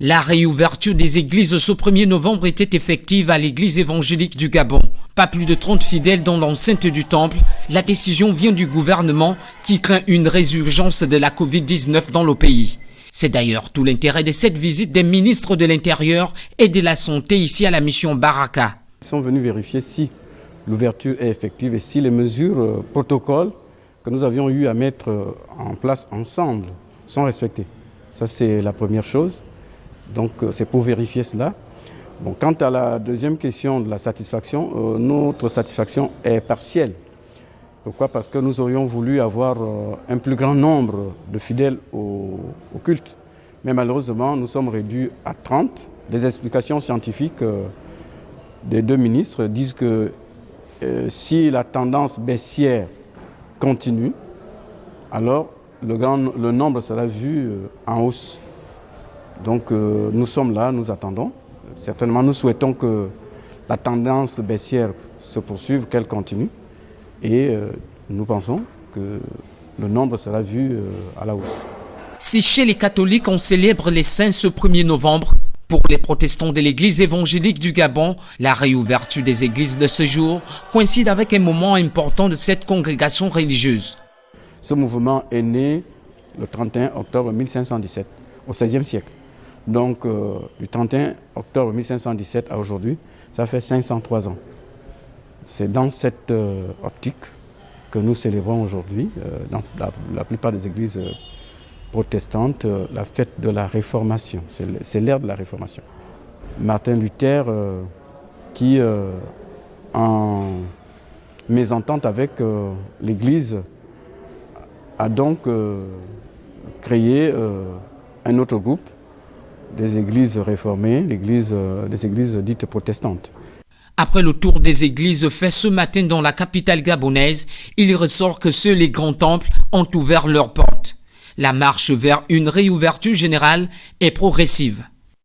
La réouverture des églises ce 1er novembre était effective à l'église évangélique du Gabon. Pas plus de 30 fidèles dans l'enceinte du temple. La décision vient du gouvernement qui craint une résurgence de la Covid-19 dans le pays. C'est d'ailleurs tout l'intérêt de cette visite des ministres de l'Intérieur et de la Santé ici à la mission Baraka. Ils sont venus vérifier si l'ouverture est effective et si les mesures protocoles que nous avions eu à mettre en place ensemble sont respectées. Ça, c'est la première chose. Donc, c'est pour vérifier cela. Bon, quant à la deuxième question de la satisfaction, notre satisfaction est partielle. Pourquoi? Parce que nous aurions voulu avoir un plus grand nombre de fidèles au culte. Mais malheureusement, nous sommes réduits à 30. Les explications scientifiques des deux ministres disent que si la tendance baissière continue, alors le nombre sera vu en hausse. Donc nous sommes là, nous attendons. Certainement, nous souhaitons que la tendance baissière se poursuive, qu'elle continue. Et nous pensons que le nombre sera vu à la hausse. Si chez les catholiques on célèbre les saints ce 1er novembre, pour les protestants de l'église évangélique du Gabon, la réouverture des églises de ce jour coïncide avec un moment important de cette congrégation religieuse. Ce mouvement est né le 31 octobre 1517, au XVIe siècle. Donc, du 31 octobre 1517 à aujourd'hui, ça fait 503 ans. C'est dans cette optique que nous célébrons aujourd'hui, dans la plupart des églises protestantes, la fête de la Réformation. C'est l'ère de la Réformation. Martin Luther, qui, en mésentente avec l'Église, a donc créé un autre groupe des églises réformées, des églises dites protestantes. Après le tour des églises fait ce matin dans la capitale gabonaise, il ressort que seuls les grands temples ont ouvert leurs portes. La marche vers une réouverture générale est progressive.